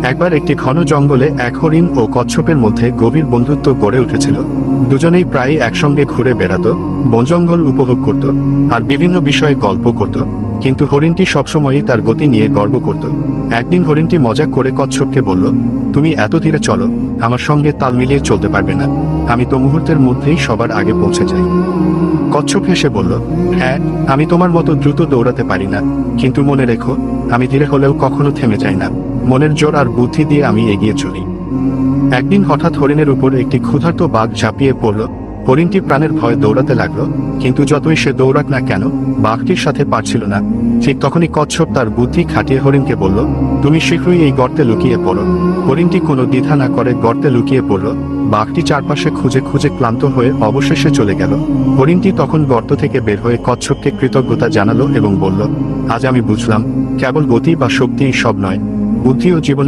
একবার একটি ঘন জঙ্গলে এক হরিণ ও কচ্ছপের মধ্যে গভীর বন্ধুত্ব গড়ে উঠেছিল। দুজনেই প্রায় একসঙ্গে ঘুরে বেড়াত, বনজঙ্গল উপভোগ করত, আর বিভিন্ন বিষয়ে গল্প করত। কিন্তু হরিণটি সবসময়ই তার গতি নিয়ে গর্ব করত। একদিন হরিণটি মজা করে কচ্ছপকে বলল, তুমি এত ধীরে চলো, আমার সঙ্গে তাল মিলিয়ে চলতে পারবে না, আমি তো মুহূর্তের মধ্যেই সবার আগে পৌঁছে যাই। কচ্ছপ হেসে বলল, হ্যাঁ, আমি তোমার মতো দ্রুত দৌড়াতে পারি না, কিন্তু মনে রেখো, আমি ধীরে হলেও কখনো থেমে যাই না। মনের জোর আর বুদ্ধি দিয়ে আমি এগিয়ে চলি। একদিন হঠাৎ হরিণের উপর একটি ক্ষুধার্ত বাঘ ঝাঁপিয়ে পড়ল। হরিণটি প্রাণের ভয়ে দৌড়াতে লাগলো, কিন্তু যতই সে দৌড়াক না কেন, বাঘটির সাথে পারছিল না। ঠিক তখনই কচ্ছপ তার বুদ্ধি খাটিয়ে হরিণকে বলল, তুমি শীঘ্রই এই গর্তে লুকিয়ে পড়ো। হরিণটি কোনো দ্বিধা না করে গর্তে লুকিয়ে পড়ল। বাঘটি চারপাশে খুঁজে খুঁজে ক্লান্ত হয়ে অবশেষে চলে গেল। হরিণটি তখন গর্ত থেকে বের হয়ে কচ্ছপকে কৃতজ্ঞতা জানালো এবং বলল, আজ আমি বুঝলাম, কেবল গতি বা শক্তিই সব নয়, বুদ্ধি ও জীবনে